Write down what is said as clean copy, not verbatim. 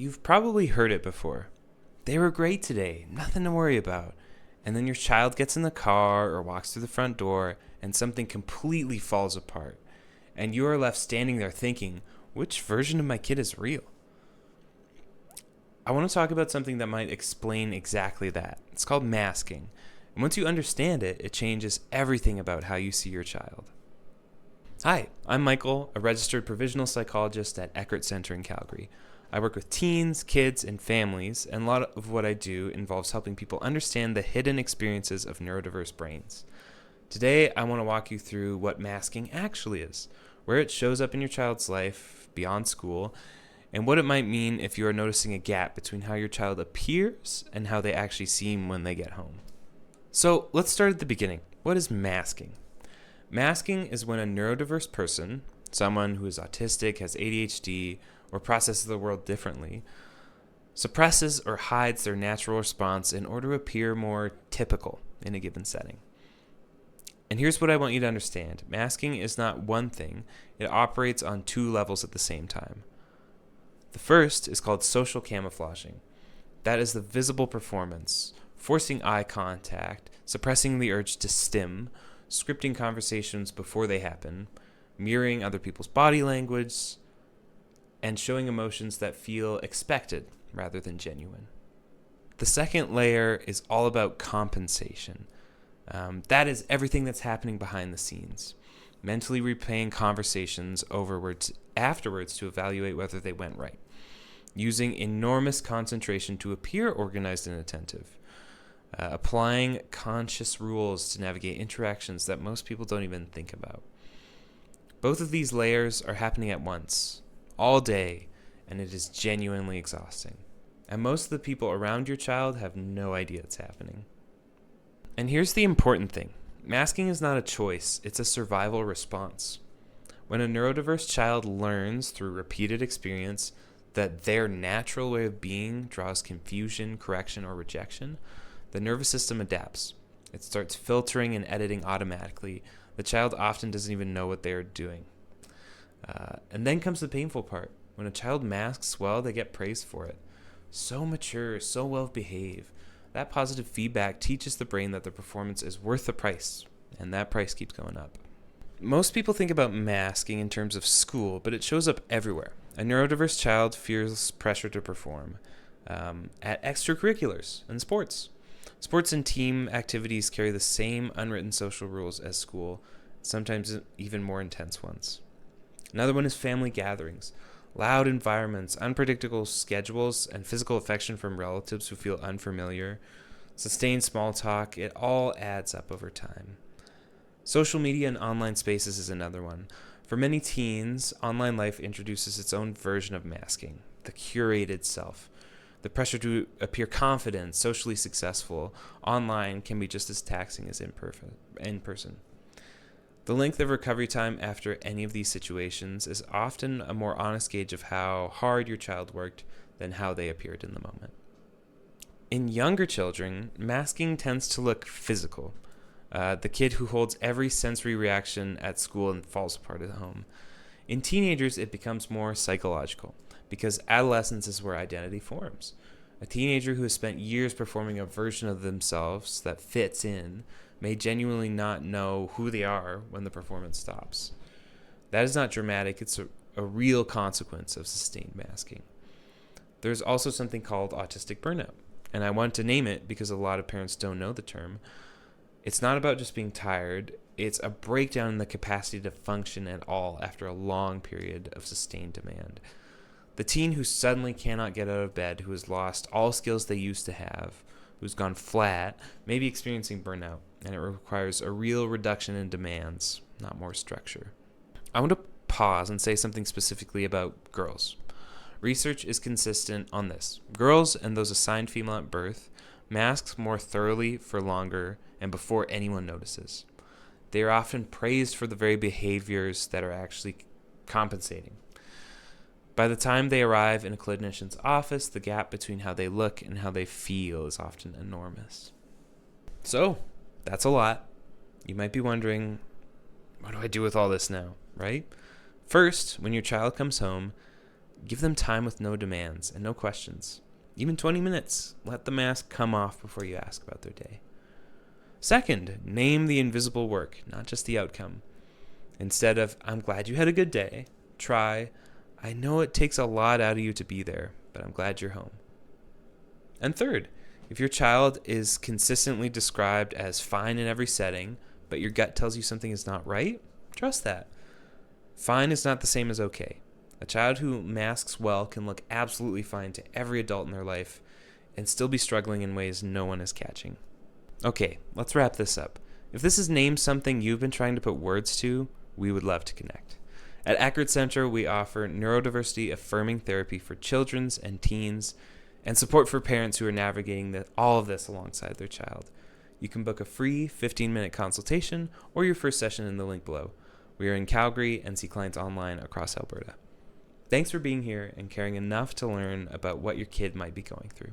You've probably heard it before. They were great today, nothing to worry about. And then your child gets in the car or walks through the front door and something completely falls apart. And you are left standing there thinking, which version of my kid is real? I want to talk about something that might explain exactly that. It's called masking. And once you understand it, it changes everything about how you see your child. Hi, I'm Michael, a registered provisional psychologist at Eckert Center in Calgary. I work with teens, kids, and families, and a lot of what I do involves helping people understand the hidden experiences of neurodiverse brains. Today, I want to walk you through what masking actually is, where it shows up in your child's life beyond school, and what it might mean if you are noticing a gap between how your child appears and how they actually seem when they get home. So let's start at the beginning. What is masking? Masking is when a neurodiverse person, someone who is autistic, has ADHD, or processes the world differently, suppresses or hides their natural response in order to appear more typical in a given setting. And here's what I want you to understand. Masking is not one thing. It operates on two levels at the same time. The first is called social camouflaging. That is the visible performance, forcing eye contact, suppressing the urge to stim, scripting conversations before they happen, mirroring other people's body language, and showing emotions that feel expected rather than genuine. The second layer is all about compensation. That is everything that's happening behind the scenes. Mentally replaying conversations afterwards to evaluate whether they went right. Using enormous concentration to appear organized and attentive. Applying conscious rules to navigate interactions that most people don't even think about. Both of these layers are happening at once, all day, and it is genuinely exhausting. And most of the people around your child have no idea it's happening. And here's the important thing. Masking is not a choice, it's a survival response. When a neurodiverse child learns through repeated experience that their natural way of being draws confusion, correction, or rejection, the nervous system adapts. It starts filtering and editing automatically. The child often doesn't even know what they're doing. And then comes the painful part. When a child masks well, they get praised for it. So mature, so well behaved. That positive feedback teaches the brain that the performance is worth the price, and that price keeps going up. Most people think about masking in terms of school, but it shows up everywhere. A neurodiverse child feels pressure to perform at extracurriculars and sports. Sports and team activities carry the same unwritten social rules as school, sometimes even more intense ones. Another one is family gatherings. Loud environments, unpredictable schedules, and physical affection from relatives who feel unfamiliar, sustained small talk, it all adds up over time. Social media and online spaces is another one. For many teens, online life introduces its own version of masking, the curated self. The pressure to appear confident, socially successful, online can be just as taxing as in person. The length of recovery time after any of these situations is often a more honest gauge of how hard your child worked than how they appeared in the moment. In younger children, masking tends to look physical. The kid who holds every sensory reaction at school and falls apart at home. In teenagers, it becomes more psychological, because adolescence is where identity forms. A teenager who has spent years performing a version of themselves that fits in may genuinely not know who they are when the performance stops. That is not dramatic, it's a real consequence of sustained masking. There's also something called autistic burnout, and I want to name it because a lot of parents don't know the term. It's not about just being tired, it's a breakdown in the capacity to function at all after a long period of sustained demand. The teen who suddenly cannot get out of bed, who has lost all skills they used to have, who's gone flat, may be experiencing burnout, and it requires a real reduction in demands, not more structure. I want to pause and say something specifically about girls. Research is consistent on this. Girls and those assigned female at birth mask more thoroughly for longer and before anyone notices. They are often praised for the very behaviors that are actually compensating. By the time they arrive in a clinician's office, the gap between how they look and how they feel is often enormous. So, that's a lot. You might be wondering, what do I do with all this now, right? First, when your child comes home, Give them time with no demands and no questions. Even 20 minutes. Let the mask come off before you ask about their day. Second, name the invisible work, not just the outcome. Instead of, I'm glad you had a good day, try, I know it takes a lot out of you to be there, but I'm glad you're home. And third, if your child is consistently described as fine in every setting, but your gut tells you something is not right, trust that. Fine is not the same as okay. A child who masks well can look absolutely fine to every adult in their life and still be struggling in ways no one is catching. Okay, let's wrap this up. If this has named something you've been trying to put words to, we would love to connect. At Eckert Center, we offer neurodiversity-affirming therapy for children and teens and support for parents who are navigating all of this alongside their child. You can book a free 15-minute consultation or your first session in the link below. We are in Calgary and see clients online across Alberta. Thanks for being here and caring enough to learn about what your kid might be going through.